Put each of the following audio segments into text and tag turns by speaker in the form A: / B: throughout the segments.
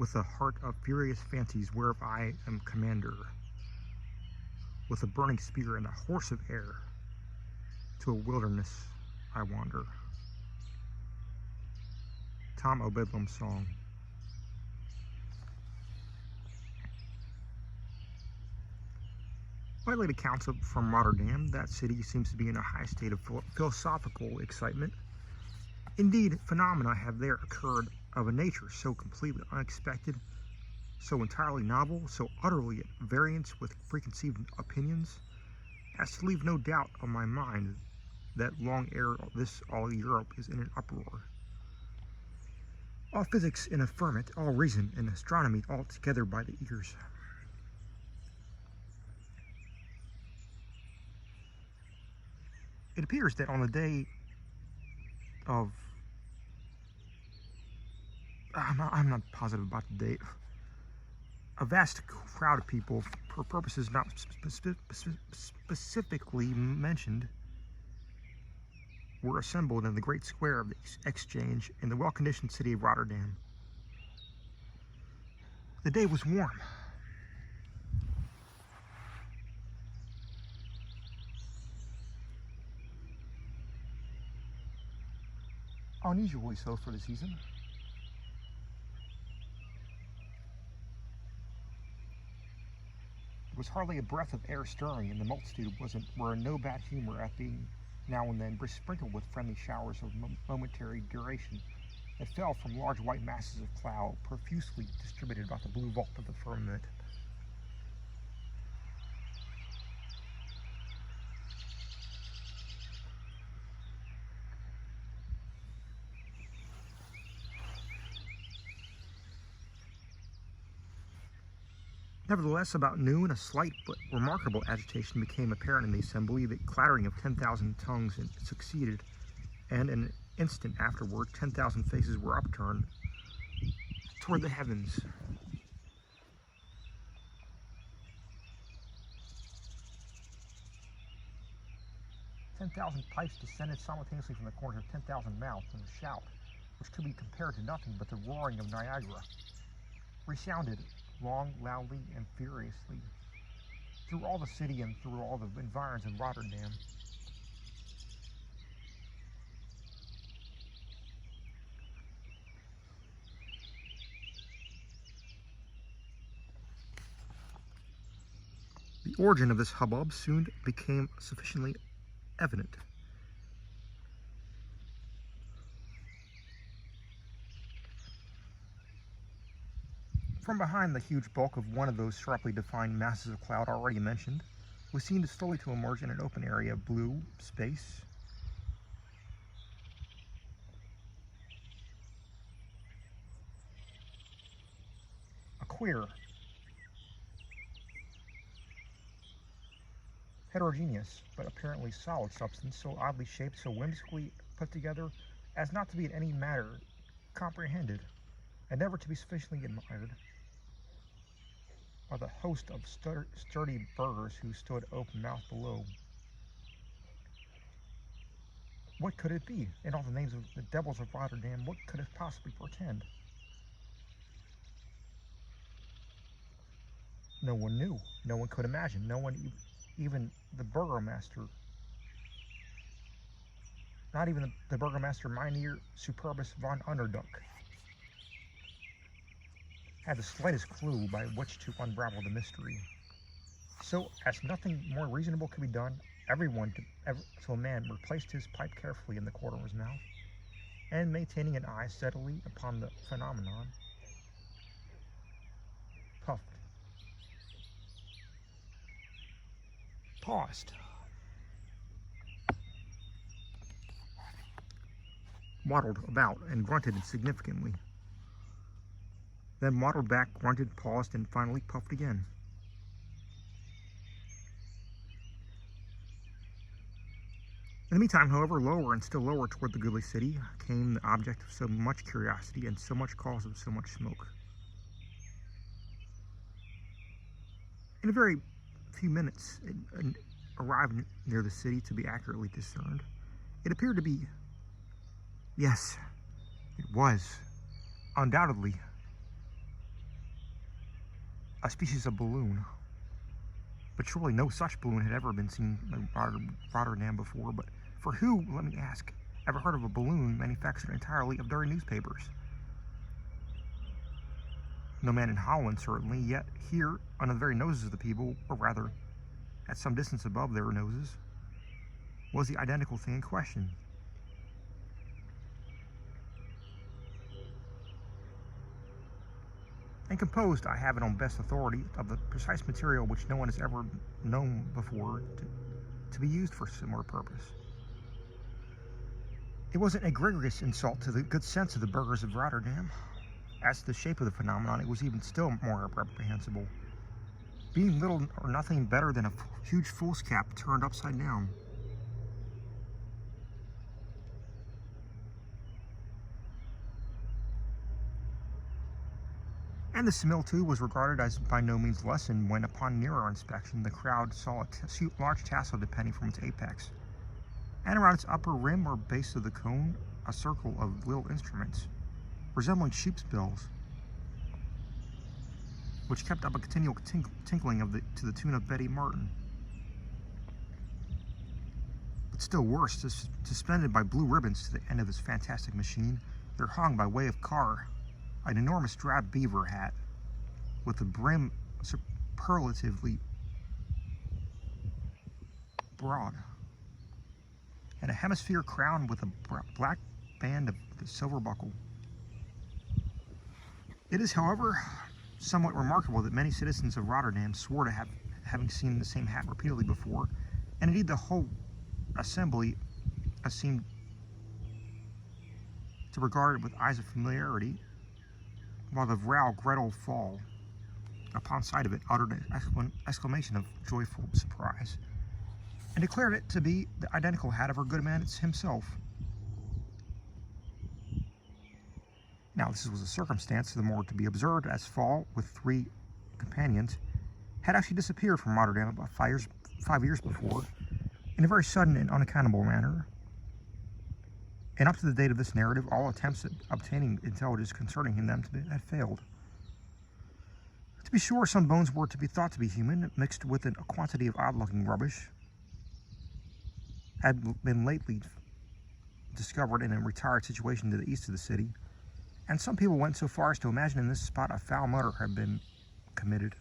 A: with a heart of furious fancies whereof I am commander, with a burning spear and a horse of air, to a wilderness I wander. Tom O'Bedlam's song. By late accounts from Rotterdam, that city seems to be in a high state of philosophical excitement. Indeed, phenomena have there occurred of a nature so completely unexpected, so entirely novel, so utterly at variance with preconceived opinions, as to leave no doubt on my mind that long ere this all Europe is in an uproar. All physics in a ferment, all reason and astronomy altogether by the ears. It appears that on the day of, I'm not positive about the date, a vast crowd of people, for purposes not specifically mentioned, were assembled in the great square of the Exchange in the well-conditioned city of Rotterdam. The day was warm. Unusually so for the season. There was hardly a breath of air stirring, and the multitude were in no bad humor at being now and then besprinkled with friendly showers of momentary duration that fell from large white masses of cloud profusely distributed about the blue vault of the firmament. Nevertheless, about noon, a slight but remarkable agitation became apparent in the assembly. The clattering of 10,000 tongues succeeded, and in an instant afterward, 10,000 faces were upturned toward the heavens. "10,000 pipes descended simultaneously from the corners of 10,000 mouths, and a shout, which could be compared to nothing but the roaring of Niagara, resounded long, loudly, and furiously through all the city and through all the environs of Rotterdam. The origin of this hubbub soon became sufficiently evident. From behind the huge bulk of one of those sharply defined masses of cloud already mentioned, was seen slowly to emerge in an open area of blue space a queer, heterogeneous, but apparently solid substance, so oddly shaped, so whimsically put together, as not to be in any manner comprehended, and never to be sufficiently admired by the host of sturdy burghers who stood open-mouthed below. What could it be? In all the names of the devils of Rotterdam, what could it possibly portend? No one knew. No one could imagine. No one, even the burgomaster, not even the burgomaster Mynheer Superbus von Underduk, had the slightest clue by which to unravel the mystery. So, as nothing more reasonable could be done, so a man replaced his pipe carefully in the corner of his mouth, and maintaining an eye steadily upon the phenomenon, puffed, paused, waddled about, and grunted significantly. Then waddled back, grunted, paused, and finally puffed again. In the meantime, however, lower and still lower toward the goodly city came the object of so much curiosity and so much cause of so much smoke. In a very few minutes, it arrived near the city to be accurately discerned. It appeared to be, yes, it was, undoubtedly, a species of balloon. But surely no such balloon had ever been seen in Rotterdam before. But for who, let me ask, ever heard of a balloon manufactured entirely of dirty newspapers? No man in Holland, certainly, yet here, under the very noses of the people, or rather, at some distance above their noses, was the identical thing in question. And composed, I have it on best authority, of the precise material which no one has ever known before to be used for a similar purpose. It was an egregious insult to the good sense of the burghers of Rotterdam. As to the shape of the phenomenon, it was even still more reprehensible, being little or nothing better than a huge fool's cap turned upside down. And the similitude was regarded as by no means lessened when, upon nearer inspection, the crowd saw a large tassel depending from its apex, and around its upper rim or base of the cone, a circle of little instruments, resembling sheep's bells, which kept up a continual tinkling to the tune of Betty Martin. But still worse, suspended by blue ribbons to the end of this fantastic machine, there hung by way of car an enormous drab beaver hat with the brim superlatively broad, and a hemisphere crowned with a black band of the silver buckle. It is, however, somewhat remarkable that many citizens of Rotterdam swore to having seen the same hat repeatedly before, and indeed the whole assembly seemed to regard it with eyes of familiarity, while the Vrouw Gretel Pfaall, upon sight of it, uttered an exclamation of joyful surprise, and declared it to be the identical hat of her good man himself. Now, this was a circumstance the more to be observed, as Pfaall, with 3 companions, had actually disappeared from Rotterdam about 5 years before, in a very sudden and unaccountable manner. And up to the date of this narrative, all attempts at obtaining intelligence concerning him had failed. To be sure, some bones were to be thought to be human, mixed with a quantity of odd-looking rubbish, had been lately discovered in a retired situation to the east of the city, and some people went so far as to imagine in this spot a foul murder had been committed,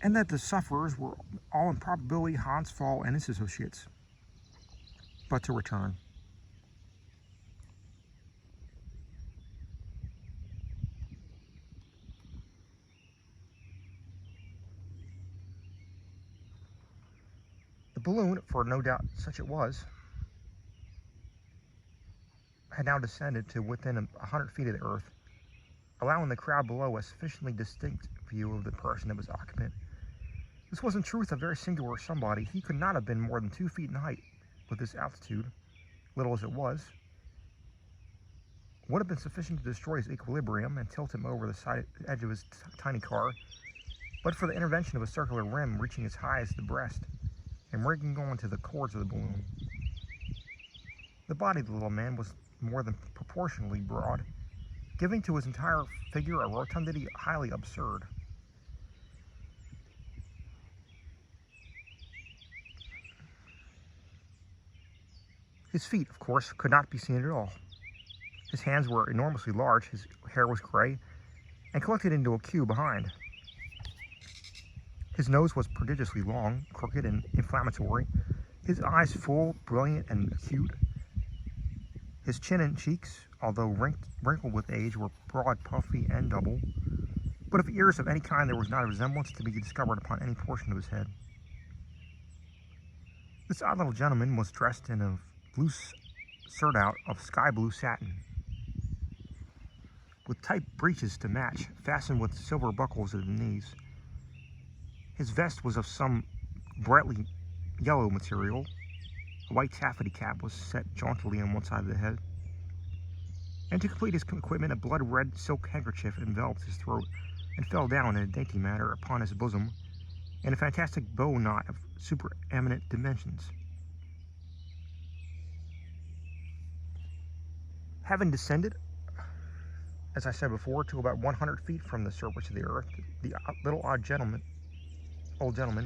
A: and that the sufferers were all in probability Hans Pfaall and his associates. But to return. The balloon, for no doubt such it was, had now descended to within 100 feet of the earth, allowing the crowd below a sufficiently distinct view of the person of its occupant. This was in truth a very singular somebody. He could not have been more than 2 feet in height. With this altitude, little as it was, would have been sufficient to destroy his equilibrium and tilt him over the edge of his tiny car, but for the intervention of a circular rim reaching as high as the breast and rigging on to the cords of the balloon. The body of the little man was more than proportionally broad, giving to his entire figure a rotundity highly absurd. His feet, of course, could not be seen at all. His hands were enormously large, his hair was gray, and collected into a queue behind. His nose was prodigiously long, crooked, and inflammatory, his eyes full, brilliant, and acute. His chin and cheeks, although wrinkled with age, were broad, puffy, and double, but of ears of any kind there was not a resemblance to be discovered upon any portion of his head. This odd little gentleman was dressed in a blue surtout of sky blue satin, with tight breeches to match, fastened with silver buckles at the knees. His vest was of some brightly yellow material. A white taffety cap was set jauntily on one side of the head, and to complete his equipment, a blood-red silk handkerchief enveloped his throat and fell down in a dainty manner upon his bosom in a fantastic bow knot of supereminent dimensions. Having descended, as I said before, to about 100 feet from the surface of the earth, the little old gentleman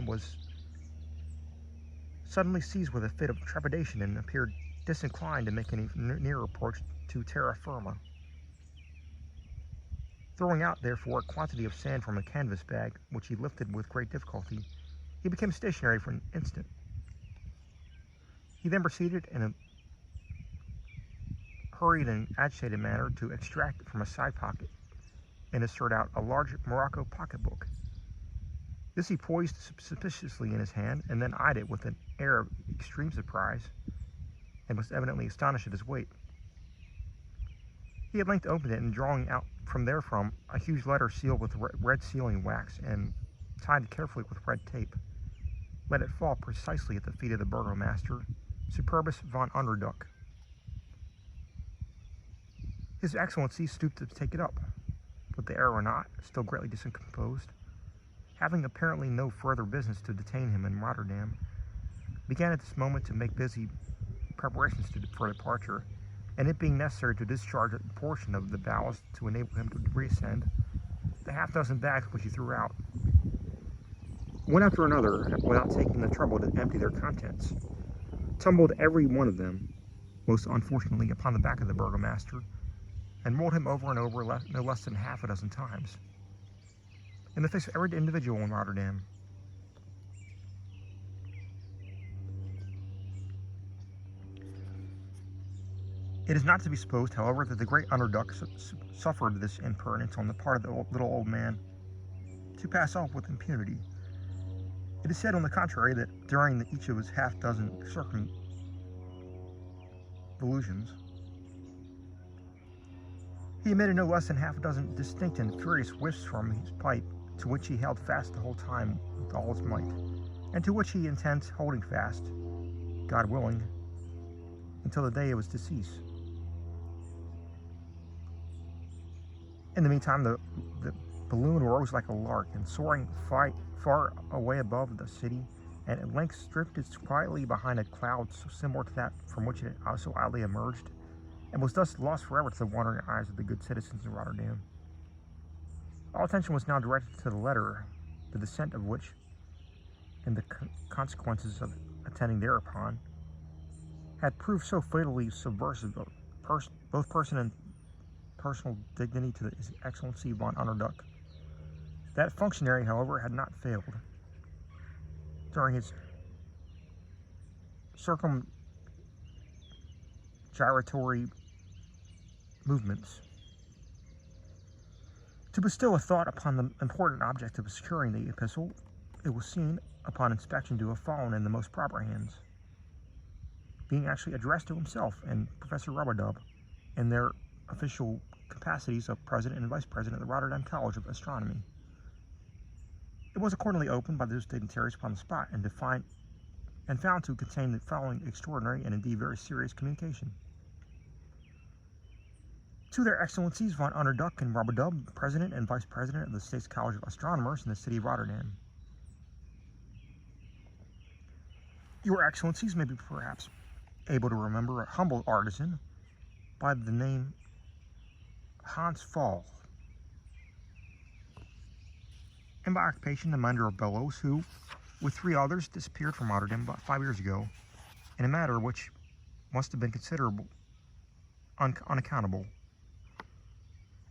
A: was suddenly seized with a fit of trepidation and appeared disinclined to make any nearer approach to terra firma. Throwing out, therefore, a quantity of sand from a canvas bag, which he lifted with great difficulty, he became stationary for an instant. He then proceeded in a hurried and agitated manner to extract from a side pocket and insert out a large morocco pocketbook. This he poised suspiciously in his hand, and then eyed it with an air of extreme surprise, and was evidently astonished at his weight. He at length opened it, and drawing out from therefrom a huge letter sealed with red sealing wax and tied carefully with red tape, let it fall precisely at the feet of the burgomaster, Superbus von Underduck. His Excellency stooped to take it up, but the aeronaut, still greatly discomposed, having apparently no further business to detain him in Rotterdam, began at this moment to make busy preparations for departure, and it being necessary to discharge a portion of the ballast to enable him to reascend, the half-dozen bags which he threw out, one after another, without taking the trouble to empty their contents, tumbled every one of them, most unfortunately, upon the back of the burgomaster, and rolled him over and over no less than half a dozen times, in the face of every individual in Rotterdam. It is not to be supposed, however, that the great Underduck suffered this impertinence on the part of the little old man to pass off with impunity. It is said, on the contrary, that during each of his half-dozen circumvolutions, he emitted no less than half a dozen distinct and furious whiffs from his pipe, to which he held fast the whole time with all his might, and to which he intends holding fast, God willing, until the day of his decease. In the meantime, the balloon rose like a lark, and soaring far away above the city, and at length drifted quietly behind a cloud so similar to that from which it so oddly emerged, and was thus lost forever to the wondering eyes of the good citizens of Rotterdam. All attention was now directed to the letter, the descent of which, and the consequences of attending thereupon, had proved so fatally subversive of both person and personal dignity to His Excellency von Underduck. That functionary, however, had not failed, during his circumgyratory movements, to bestow a thought upon the important object of securing the epistle. It was seen, upon inspection, to have fallen in the most proper hands, being actually addressed to himself and Professor Rub-a-Dub in their official capacities of President and Vice President of the Rotterdam College of Astronomy. It was accordingly opened by those dignitaries upon the spot, and found to contain the following extraordinary and indeed very serious communication. To their Excellencies von Underduck and Rub-a-Dub, President and Vice President of the States College of Astronomers in the city of Rotterdam. Your Excellencies may be perhaps able to remember a humble artisan by the name Hans Pfaall, and by occupation the mender of bellows, who, with 3 others, disappeared from Rotterdam about 5 years ago, in a matter which must have been considerable unaccountable.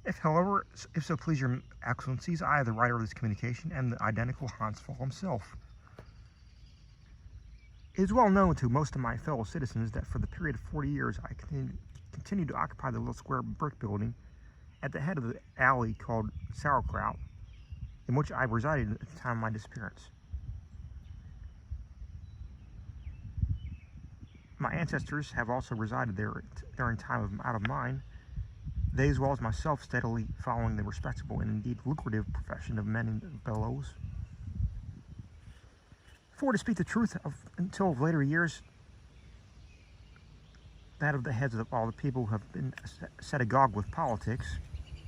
A: If so please your Excellencies, I, the writer of this communication, am the identical Hans Pfaall himself. It is well known to most of my fellow citizens that for the period of 40 years I continued to occupy the little square brick building at the head of the alley called Sauerkraut, in which I resided at the time of my disappearance. My ancestors have also resided there during time out of mind, they as well as myself steadily following the respectable and indeed lucrative profession of mending bellows. For to speak the truth, until of later years, that of the heads of all the people who have been set agog with politics,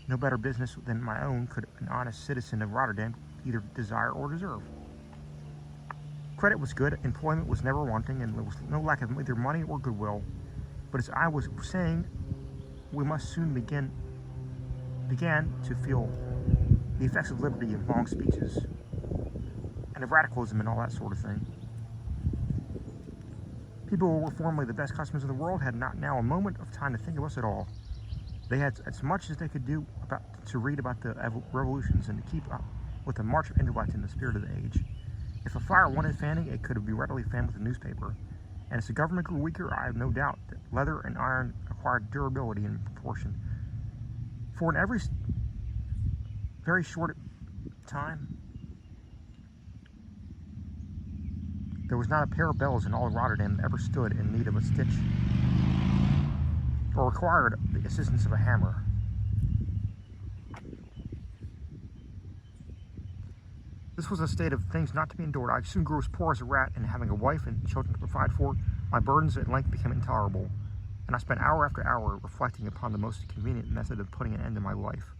A: no better business than my own could an honest citizen of Rotterdam either desire or deserve. Credit was good, employment was never wanting, and there was no lack of either money or goodwill. But as I was saying, we must soon begin began to feel the effects of liberty in long speeches and of radicalism and all that sort of thing. People who were formerly the best customers in the world had not now a moment of time to think of us at all. They had as much as they could do to read about the revolutions and to keep up with the march of intellect in the spirit of the age. If a fire wanted fanning, it could be readily fanned with a newspaper. And as the government grew weaker, I have no doubt that leather and iron acquired durability in proportion. For in every very short time, there was not a pair of bells in all of Rotterdam that ever stood in need of a stitch or required the assistance of a hammer. This was a state of things not to be endured. I soon grew as poor as a rat, and having a wife and children to provide for, my burdens at length became intolerable, and I spent hour after hour reflecting upon the most convenient method of putting an end to my life.